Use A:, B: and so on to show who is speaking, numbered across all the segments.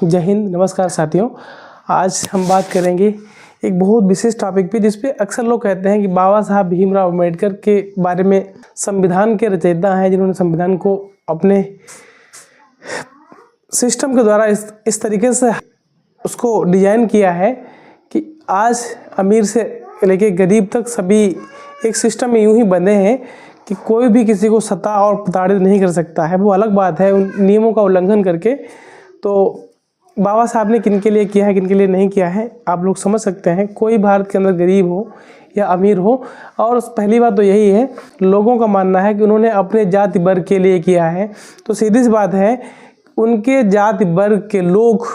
A: जय हिंद, नमस्कार साथियों। आज हम बात करेंगे एक बहुत विशेष टॉपिक पे, जिस पे अक्सर लोग कहते हैं कि बाबा साहब भीमराव अम्बेडकर के बारे में संविधान के रचयिता हैं, जिन्होंने संविधान को अपने सिस्टम के द्वारा इस तरीके से उसको डिजाइन किया है कि आज अमीर से लेके गरीब तक सभी एक सिस्टम में यूं ही बंधे हैं कि कोई भी किसी को सता और प्रताड़ित नहीं कर सकता है। वो अलग बात है उन नियमों का उल्लंघन करके। तो बाबा साहब ने किन के लिए किया है, किन के लिए नहीं किया है, आप लोग समझ सकते हैं। कोई भारत के अंदर गरीब हो या अमीर हो, और पहली बात तो यही है, लोगों का मानना है कि उन्होंने अपने जाति वर्ग के लिए किया है। तो सीधी सी बात है, उनके जाति वर्ग के लोग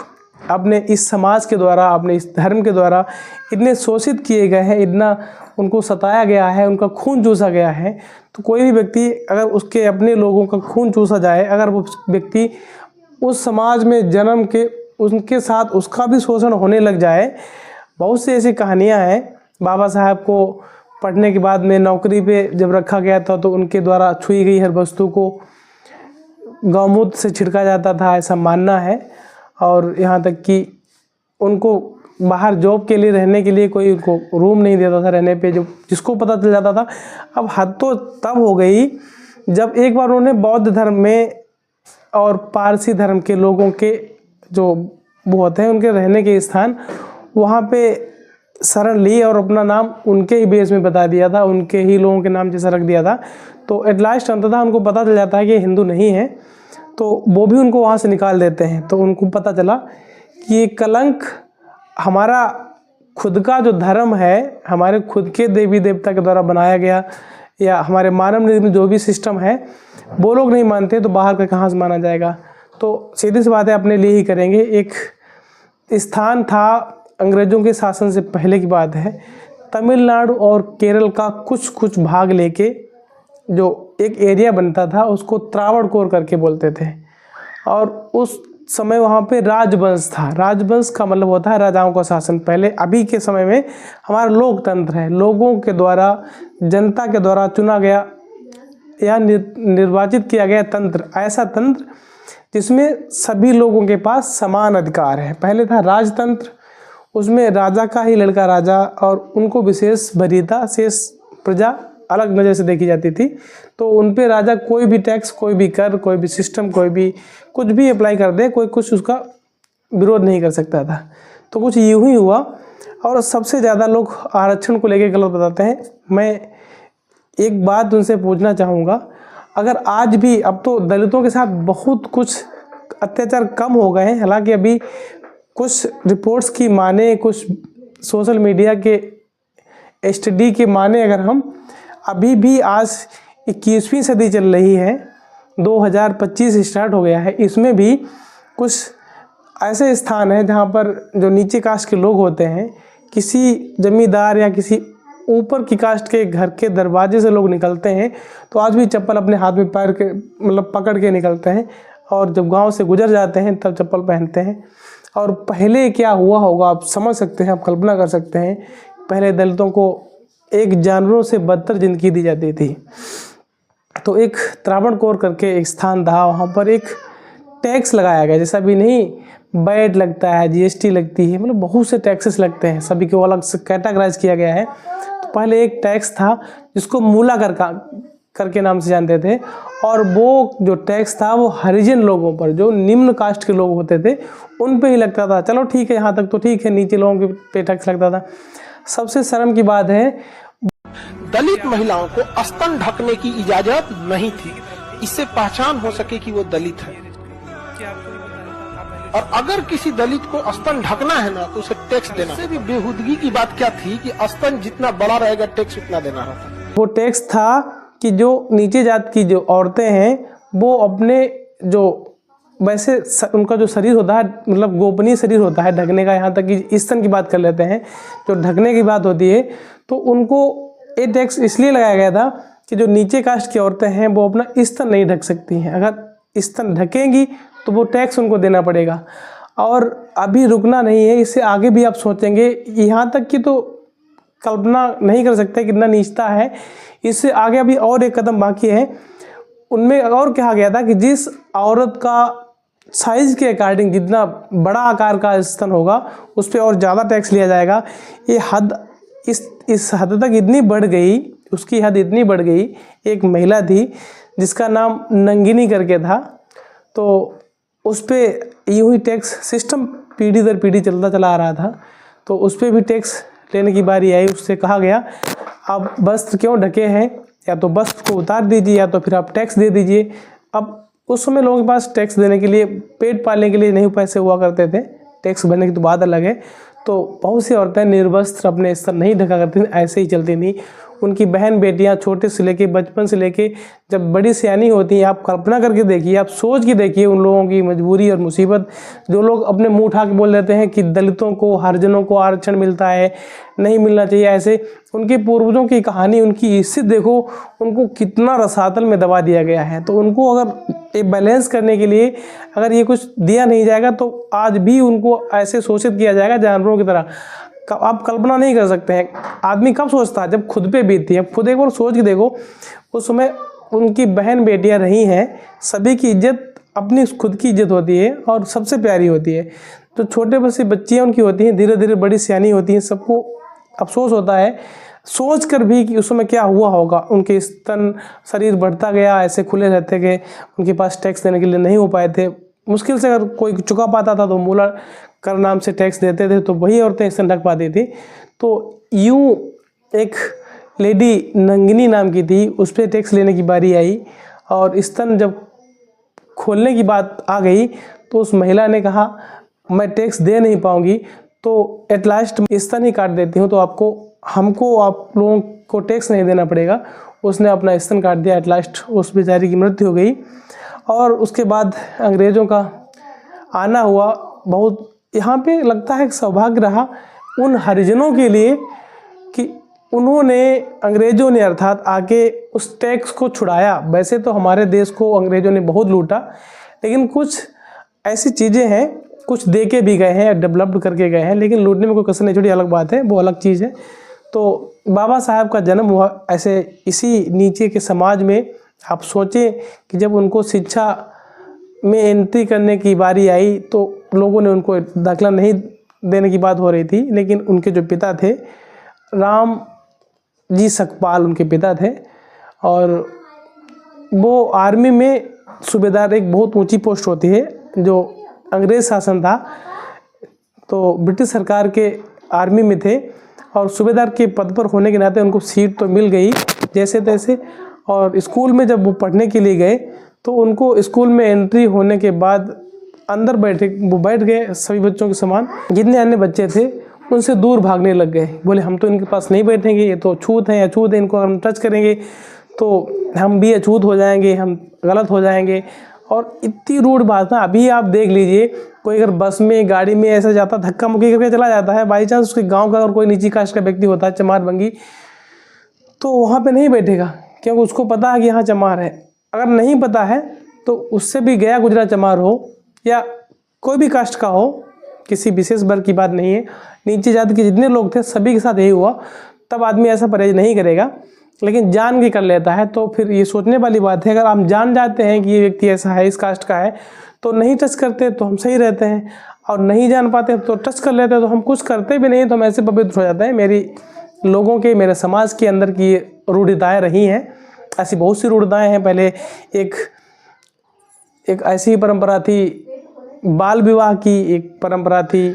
A: अपने इस समाज के द्वारा, अपने इस धर्म के द्वारा इतने शोषित किए गए हैं, इतना उनको सताया गया है, उनका खून चूसा गया है। तो कोई भी व्यक्ति अगर उसके अपने लोगों का खून चूसा जाए, अगर वो व्यक्ति उस समाज में जन्म के उनके साथ उसका भी शोषण होने लग जाए, बहुत सी ऐसी कहानियां हैं। बाबा साहब को पढ़ने के बाद में नौकरी पे जब रखा गया था तो उनके द्वारा छुई गई हर वस्तु को गौमूत्र से छिड़का जाता था, ऐसा मानना है। और यहाँ तक कि उनको बाहर जॉब के लिए रहने के लिए कोई उनको रूम नहीं देता था रहने पे, जो जिसको पता चल जाता था। अब हद तो तब हो गई जब एक बार उन्होंने बौद्ध धर्म में और पारसी धर्म के लोगों के जो वो होते हैं उनके रहने के स्थान, वहाँ पे शरण ली और अपना नाम उनके ही बेस में बता दिया था, उनके ही लोगों के नाम जैसा रख दिया था। तो एट लास्ट अंततः उनको पता चल जाता है कि हिंदू नहीं है, तो वो भी उनको वहाँ से निकाल देते हैं। तो उनको पता चला कि ये कलंक हमारा खुद का जो धर्म है, हमारे खुद के देवी देवता के द्वारा बनाया गया, या हमारे मानव निर्मित जो भी सिस्टम है, वो लोग नहीं मानते तो बाहर का कहाँ से माना जाएगा। तो सीधी सी बात है, अपने लिए ही करेंगे। एक स्थान था, अंग्रेज़ों के शासन से पहले की बात है, तमिलनाडु और केरल का कुछ भाग लेके जो एक एरिया बनता था, उसको त्रावणकोर करके बोलते थे। और उस समय वहाँ पे राजवंश था। राजवंश का मतलब होता है राजाओं का शासन। पहले अभी के समय में हमारा लोकतंत्र है, लोगों के द्वारा, जनता के द्वारा चुना गया या निर्वाचित किया गया तंत्र, ऐसा तंत्र जिसमें सभी लोगों के पास समान अधिकार है। पहले था राजतंत्र, उसमें राजा का ही लड़का राजा और उनको विशेष वरीयता, शेष प्रजा अलग नज़र से देखी जाती थी। तो उन पे राजा कोई भी टैक्स, कोई भी कर, कोई भी सिस्टम, कोई भी कुछ भी अप्लाई कर दे, कोई कुछ उसका विरोध नहीं कर सकता था। तो कुछ यूँ ही हुआ। और सबसे ज़्यादा लोग आरक्षण को लेकर गलत बताते हैं। मैं एक बात उनसे पूछना चाहूँगा, अगर आज भी, अब तो दलितों के साथ बहुत कुछ अत्याचार कम हो गए हैं, हालांकि अभी कुछ रिपोर्ट्स की माने, कुछ सोशल मीडिया के स्टडी के माने, अगर हम अभी भी आज 21वीं सदी चल रही है, 2025 स्टार्ट हो गया है, इसमें भी कुछ ऐसे स्थान हैं जहाँ पर जो नीचे कास्ट के लोग होते हैं, किसी जमींदार या किसी ऊपर की कास्ट के घर के दरवाजे से लोग निकलते हैं तो आज भी चप्पल अपने हाथ में पैर के मतलब पकड़ के निकलते हैं, और जब गांव से गुजर जाते हैं तब चप्पल पहनते हैं। और पहले क्या हुआ होगा आप समझ सकते हैं, आप कल्पना कर सकते हैं। पहले दलितों को एक जानवरों से बदतर जिंदगी दी जाती थी। तो एक त्रावणकोर करके एक स्थान था, वहाँ पर एक टैक्स लगाया गया, जैसा भी नहीं वैट लगता है, जीएसटी लगती है, मतलब बहुत से टैक्सेस लगते हैं, सभी को अलग से कैटेगराइज किया गया है। तो पहले एक टैक्स था जिसको मूला करके नाम से जानते थे, और वो जो टैक्स था वो हरिजन लोगों पर, जो निम्न कास्ट के लोग होते थे, उन पे ही लगता था। चलो ठीक है, यहाँ तक तो ठीक है, नीचे लोगों के पे टैक्स लगता था। सबसे शर्म की बात है,
B: दलित महिलाओं को स्तन ढकने की इजाजत नहीं थी, इससे पहचान हो सके कि वो दलित है। और अगर किसी दलित को स्तन ढकना है ना तो उसे टैक्स देना। इससे भी बेहूदगी की बात क्या थी कि स्तन जितना बड़ा रहेगा टैक्स उतना देना होता।
A: वो टैक्स था कि जो नीचे जात की जो औरतें हैं, वो अपने जो वैसे उनका जो शरीर होता है, मतलब गोपनीय शरीर होता है ढकने का, यहाँ तक कि स्तन की बात कर लेते हैं, जो ढकने की बात होती है, तो उनको ये टैक्स इसलिए लगाया गया था कि जो नीचे कास्ट की औरतें हैं वो अपना स्तन नहीं ढक सकती हैं। अगर स्तन ढकेंगी तो वो टैक्स उनको देना पड़ेगा। और अभी रुकना नहीं है, इससे आगे भी आप सोचेंगे, यहाँ तक कि तो कल्पना नहीं कर सकते कितना नीचता है। इससे आगे अभी और एक कदम बाकी है। उनमें और कहा गया था कि जिस औरत का साइज़ के अकॉर्डिंग जितना बड़ा आकार का स्तन होगा उस पर और ज़्यादा टैक्स लिया जाएगा। ये हद इस हद तक इतनी बढ़ गई, उसकी हद इतनी बढ़ गई। एक महिला थी जिसका नाम नंगिनी करके था, तो उस पर यूँ ही टैक्स सिस्टम पीढ़ी दर पीढ़ी चलता चला आ रहा था, तो उस पर भी टैक्स लेने की बारी आई। उससे कहा गया आप वस्त्र क्यों ढके हैं, या तो वस्त्र को उतार दीजिए या तो फिर आप टैक्स दे दीजिए। अब उस समय लोगों के पास टैक्स देने के लिए, पेट पालने के लिए नहीं पैसे हुआ करते थे, टैक्स भरने की तो बात अलग है। तो बहुत सी औरतें निर्वस्त्र अपने स्तर नहीं ढका करती थी, ऐसे ही चलती थी। उनकी बहन बेटियां छोटे से लेके, बचपन से लेके जब बड़ी सियानी होती हैं, आप कल्पना करके देखिए, आप सोच के देखिए उन लोगों की मजबूरी और मुसीबत। जो लोग अपने मुंह उठा के बोल देते हैं कि दलितों को, हरिजनों को आरक्षण मिलता है, नहीं मिलना चाहिए, ऐसे उनके पूर्वजों की कहानी, उनकी इज्जत देखो, उनको कितना रसातल में दबा दिया गया है। तो उनको अगर ये बैलेंस करने के लिए अगर ये कुछ दिया नहीं जाएगा तो आज भी उनको ऐसे शोषित किया जाएगा जानवरों की तरह। आप कल्पना नहीं कर सकते हैं। आदमी कब सोचता है, जब खुद पे बीतती है। खुद एक बार सोच के देखो, उस समय उनकी बहन बेटियां रही हैं, सभी की इज्जत अपनी खुद की इज्जत होती है और सबसे प्यारी होती है। तो छोटे बच्चे बच्चियाँ उनकी होती हैं, धीरे धीरे बड़ी सियानी होती हैं। सबको अफसोस होता है सोच कर भी कि उस समय क्या हुआ होगा। उनके स्तन, शरीर बढ़ता गया, ऐसे खुले रहते गए, उनके पास टैक्स देने के लिए नहीं हो पाए थे। मुश्किल से अगर कोई चुका पाता था तो मूला कर नाम से टैक्स देते थे, तो वही औरतें स्तन ढक पाती थी। तो यूँ एक लेडी नंगिनी नाम की थी, उस पर टैक्स लेने की बारी आई और स्तन जब खोलने की बात आ गई तो उस महिला ने कहा मैं टैक्स दे नहीं पाऊंगी, तो एट लास्ट स्तन ही काट देती हूँ, तो हमको आप लोगों को टैक्स नहीं देना पड़ेगा। उसने अपना स्तन काट दिया। एट लास्ट उस बेचारी की मृत्यु हो गई। और उसके बाद अंग्रेज़ों का आना हुआ। बहुत यहाँ पे लगता है कि सौभाग्य रहा उन हरिजनों के लिए कि उन्होंने, अंग्रेज़ों ने अर्थात आके उस टैक्स को छुड़ाया। वैसे तो हमारे देश को अंग्रेज़ों ने बहुत लूटा, लेकिन कुछ ऐसी चीज़ें हैं, कुछ दे के भी गए हैं, डेवलप्ड करके गए हैं, लेकिन लूटने में कोई कसर नहीं छोड़ी, अलग बात है, वो अलग चीज़ है। तो बाबा साहब का जन्म हुआ ऐसे इसी नीचे के समाज में। आप सोचें कि जब उनको शिक्षा में एंट्री करने की बारी आई तो लोगों ने उनको दाखिला नहीं देने की बात हो रही थी, लेकिन उनके जो पिता थे, राम जी सकपाल उनके पिता थे, और वो आर्मी में सूबेदार, एक बहुत ऊंची पोस्ट होती है। जो अंग्रेज़ शासन था तो ब्रिटिश सरकार के आर्मी में थे, और सूबेदार के पद पर होने के नाते उनको सीट तो मिल गई जैसे तैसे। और स्कूल में जब वो पढ़ने के लिए गए तो उनको स्कूल में एंट्री होने के बाद अंदर वो बैठ गए सभी बच्चों के समान। जितने अन्य बच्चे थे उनसे दूर भागने लग गए। बोले हम तो इनके पास नहीं बैठेंगे, ये तो अछूत हैं, अछूत है, इनको अगर हम टच करेंगे तो हम भी अछूत हो जाएंगे, हम गलत हो जाएंगे। और इतनी रूड बात है। अभी आप देख लीजिए, कोई अगर बस में, गाड़ी में ऐसा जाता, धक्का मुक्की करके चला जाता है, बाई चांस उसके गांव का अगर कोई नीची कास्ट का व्यक्ति होता है, चमार बंगी, तो वहाँ पे नहीं बैठेगा, क्योंकि उसको पता है कि यहाँ चमार है। अगर नहीं पता है तो उससे भी गया गुजरा चमार हो या कोई भी कास्ट का हो, किसी विशेष वर्ग की बात नहीं है, नीचे जाति के जितने लोग थे सभी के साथ यही हुआ। तब आदमी ऐसा परहेज नहीं करेगा, लेकिन जान के कर लेता है। तो फिर ये सोचने वाली बात है, अगर हम जान जाते हैं कि ये व्यक्ति ऐसा है, इस कास्ट का है, तो नहीं टच करते तो हम सही रहते हैं, और नहीं जान पाते तो टच कर लेते हैं तो हम कुछ करते भी नहीं, तो हम ऐसे पवित्र हो जाते हैं। लोगों के, मेरे समाज के अंदर की रूढ़िताएँ रही हैं, ऐसी बहुत सी रूढ़िताएँ हैं। पहले एक ऐसी परंपरा थी, बाल विवाह की एक परंपरा थी,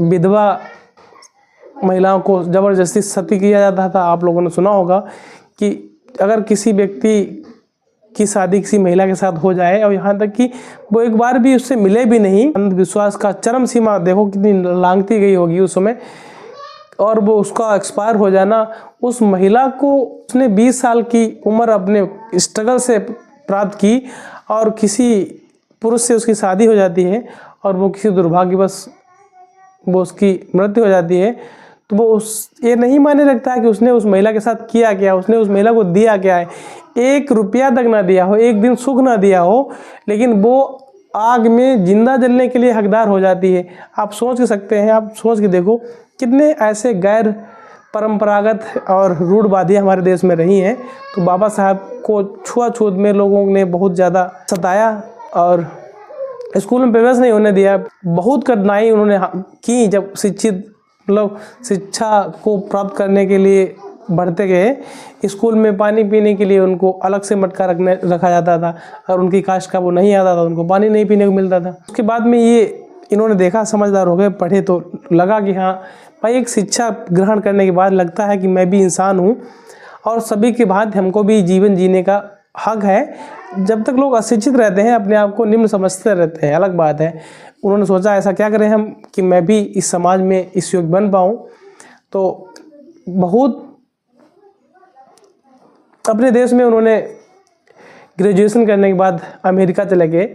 A: विधवा महिलाओं को ज़बरदस्ती सती किया जाता था। आप लोगों ने सुना होगा कि अगर किसी व्यक्ति की शादी किसी महिला के साथ हो जाए और यहाँ तक कि वो एक बार भी उससे मिले भी नहीं, अंधविश्वास का चरम सीमा देखो कितनी लांघती गई होगी उस समय, और वो उसका एक्सपायर हो जाना, उस महिला को उसने 20 साल की उम्र अपने स्ट्रगल से प्राप्त की और किसी पुरुष से उसकी शादी हो जाती है और वो किसी दुर्भाग्यवश वो उसकी मृत्यु हो जाती है, तो वो ये नहीं माने रखता है कि उसने उस महिला के साथ किया क्या, उसने उस महिला को दिया क्या है। 1 रुपया तक ना दिया हो, एक दिन सुख ना दिया हो, लेकिन वो आग में जिंदा जलने के लिए हकदार हो जाती है। आप सोच सकते हैं, आप सोच के देखो कितने ऐसे गैर परंपरागत और रूढ़वादियाँ हमारे देश में रही हैं। तो बाबा साहब को छुआछूत में लोगों ने बहुत ज़्यादा सताया और स्कूल में प्रवेश नहीं होने दिया। बहुत कठिनाई उन्होंने की जब शिक्षा को प्राप्त करने के लिए बढ़ते गए। स्कूल में पानी पीने के लिए उनको अलग से मटका रखा जाता था, और उनकी कास्ट का वो नहीं आता था, उनको पानी नहीं पीने को मिलता था। उसके बाद में इन्होंने देखा, समझदार हो गए, पढ़े, तो लगा कि हाँ भाई, एक शिक्षा ग्रहण करने के बाद लगता है कि मैं भी इंसान हूँ और सभी के भांति हमको भी जीवन जीने का हक है। जब तक लोग अशिक्षित रहते हैं, अपने आप को निम्न समझते रहते हैं, अलग बात है। उन्होंने सोचा ऐसा क्या करें हम कि मैं भी इस समाज में इस योग्य बन पाऊँ। तो बहुत अपने देश में उन्होंने ग्रेजुएशन करने के बाद अमेरिका चले गए।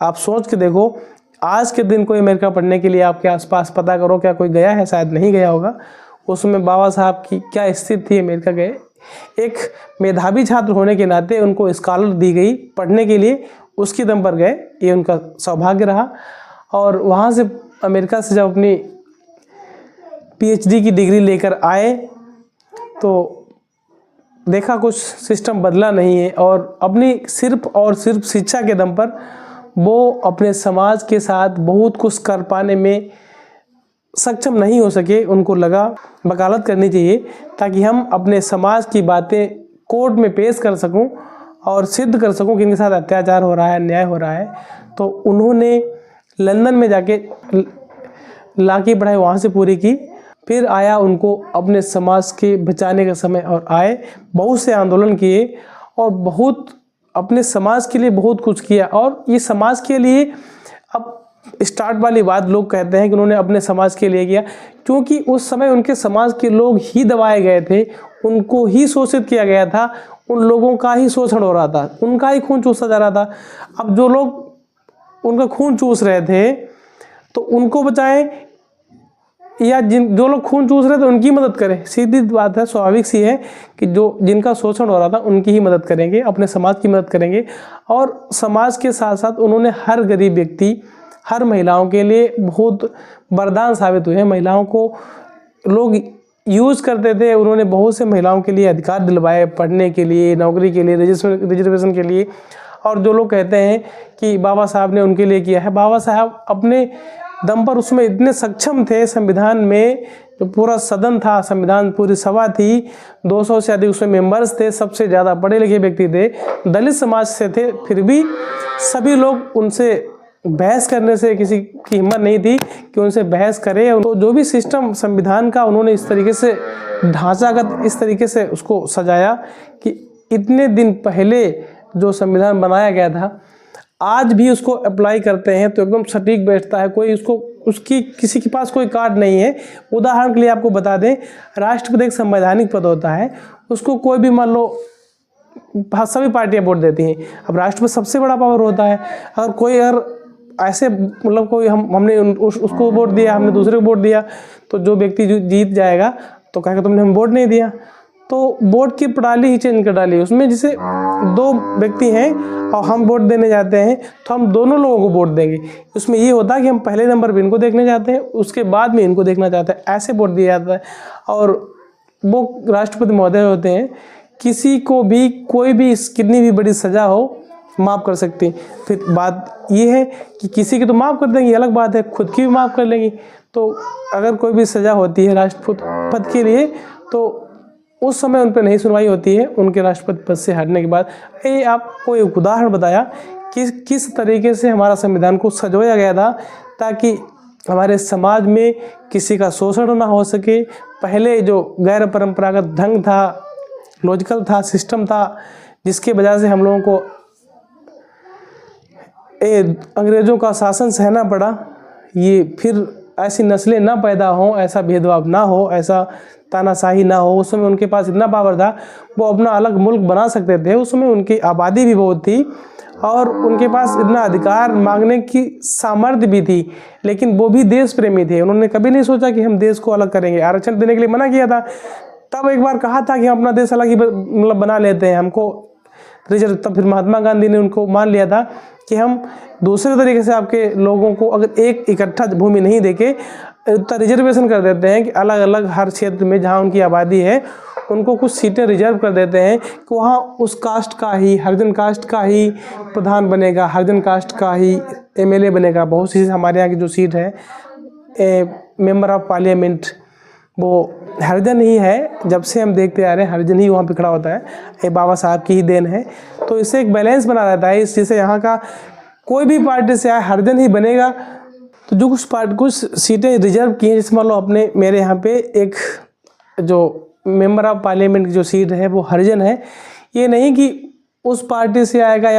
A: आप सोच के देखो, आज के दिन कोई अमेरिका पढ़ने के लिए आपके आसपास पता करो, क्या कोई गया है? शायद नहीं गया होगा। उसमें बाबा साहब की क्या स्थिति थी, अमेरिका गए। एक मेधावी छात्र होने के नाते उनको स्कॉलर दी गई पढ़ने के लिए, उसकी दम पर गए, ये उनका सौभाग्य रहा। और वहाँ से अमेरिका से जब अपनी PhD की डिग्री लेकर आए तो देखा कुछ सिस्टम बदला नहीं है, और अपनी सिर्फ और सिर्फ शिक्षा के दम पर वो अपने समाज के साथ बहुत कुछ कर पाने में सक्षम नहीं हो सके। उनको लगा वकालत करनी चाहिए ताकि हम अपने समाज की बातें कोर्ट में पेश कर सकूं और सिद्ध कर सकूं कि इनके साथ अत्याचार हो रहा है, अन्याय हो रहा है। तो उन्होंने लंदन में जाके लॉ की पढ़ाई वहाँ से पूरी की। फिर आया उनको अपने समाज के बचाने का समय, और आए, बहुत से आंदोलन किए और बहुत अपने समाज के लिए बहुत कुछ किया। और ये समाज के लिए, अब स्टार्ट वाली बात लोग कहते हैं कि उन्होंने अपने समाज के लिए किया, क्योंकि उस समय उनके समाज के लोग ही दबाए गए थे, उनको ही शोषित किया गया था, उन लोगों का ही शोषण हो रहा था, उनका ही खून चूसा जा रहा था। अब जो लोग उनका खून चूस रहे थे तो उनको बचाएं, या जो लोग खून चूस रहे थे उनकी मदद करें। सीधी बात है, स्वाभाविक सी है कि जिनका शोषण हो रहा था उनकी ही मदद करेंगे, अपने समाज की मदद करेंगे। और समाज के साथ साथ उन्होंने हर गरीब व्यक्ति, हर महिलाओं के लिए बहुत वरदान साबित हुए हैं। महिलाओं को लोग यूज़ करते थे, उन्होंने बहुत से महिलाओं के लिए अधिकार दिलवाए, पढ़ने के लिए, नौकरी के लिए, रिजर्वेशन के लिए। और जो लोग कहते हैं कि बाबा साहब ने उनके लिए किया है, बाबा साहब अपने दम पर उसमें इतने सक्षम थे। संविधान में जो पूरा सदन था, संविधान पूरी सभा थी, 200 से अधिक उसमें मेंबर्स थे, सबसे ज़्यादा पढ़े लिखे व्यक्ति थे, दलित समाज से थे, फिर भी सभी लोग उनसे बहस करने से किसी की हिम्मत नहीं थी कि उनसे बहस करे। तो जो भी सिस्टम संविधान का उन्होंने इस तरीके से ढांचागत इस तरीके से उसको सजाया कि इतने दिन पहले जो संविधान बनाया गया था, आज भी उसको अप्लाई करते हैं तो एकदम सटीक बैठता है। कोई उसकी किसी के पास कोई कार्ड नहीं है। उदाहरण के लिए आपको बता दें, राष्ट्रपति एक संवैधानिक पद होता है, उसको कोई भी, मान लो सभी पार्टियां वोट देती हैं, अब राष्ट्रपति सबसे बड़ा पावर होता है। अगर ऐसे मतलब कोई हमने उसको वोट दिया, हमने दूसरे को वोट दिया, तो जो व्यक्ति जीत जाएगा तो कहेगा तुमने हम वोट नहीं दिया। तो वोट की प्रणाली ही चेंज कर डाली उसमें। जैसे दो व्यक्ति हैं और हम वोट देने जाते हैं तो हम दोनों लोगों को वोट देंगे। उसमें ये होता है कि हम पहले नंबर पे इनको देखने जाते हैं, उसके बाद में इनको देखना चाहते हैं, ऐसे वोट दिया जाता है। और वो राष्ट्रपति महोदय होते हैं, किसी को भी कोई भी कितनी भी बड़ी सज़ा हो माफ़ कर सकती। फिर बात ये है कि किसी की तो माफ़ कर देंगी, अलग बात है, खुद की भी माफ़ कर लेंगी। तो अगर कोई भी सज़ा होती है राष्ट्रपति पद के लिए तो उस समय उन पर नहीं सुनवाई होती है उनके राष्ट्रपति पद से हटने के बाद। ये आपको एक उदाहरण बताया कि किस तरीके से हमारा संविधान को सजोया गया था ताकि हमारे समाज में किसी का शोषण ना हो सके। पहले जो गैर परंपरागत ढंग था, लॉजिकल था, सिस्टम था, जिसके वजह से हम लोगों को अंग्रेज़ों का शासन सहना पड़ा, ये फिर ऐसी नस्लें ना पैदा हों, ऐसा भेदभाव ना हो, ऐसा तानाशाही ना हो। उस समय उनके पास इतना पावर था, वो अपना अलग मुल्क बना सकते थे। उस समय उनकी आबादी भी बहुत थी और उनके पास इतना अधिकार मांगने की सामर्थ्य भी थी, लेकिन वो भी देश प्रेमी थे। उन्होंने कभी नहीं सोचा कि हम देश को अलग करेंगे। आरक्षण देने के लिए मना किया था, तब एक बार कहा था कि हम अपना देश अलग ही मतलब बना लेते हैं, हमको रिजर्व। तब फिर महात्मा गांधी ने उनको मान लिया था कि हम दूसरे तरीके से आपके लोगों को अगर एक इकट्ठा भूमि नहीं देके उतना रिजर्वेशन कर देते हैं कि अलग अलग हर क्षेत्र में जहाँ उनकी आबादी है उनको कुछ सीटें रिजर्व कर देते हैं कि वहाँ उस कास्ट का ही, हरिजन कास्ट का ही प्रधान बनेगा, हरिजन कास्ट का ही एमएलए बनेगा। बहुत सी हमारे यहाँ की जो सीट है मेंबर ऑफ पार्लियामेंट वो हरिजन ही है। जब से हम देखते आ रहे हैं हरिजन ही वहाँ पे खड़ा होता है, ये बाबा साहब की ही देन है। तो इससे एक बैलेंस बना रहता है। इस चीज़ से यहाँ का कोई भी पार्टी से आए हरिजन ही बनेगा। तो जो कुछ सीटें रिजर्व की हैं, जिसमें मान लो अपने मेरे यहाँ पे एक जो मेंबर ऑफ पार्लियामेंट की जो सीट है वो हरिजन है, ये नहीं कि उस पार्टी से आएगा या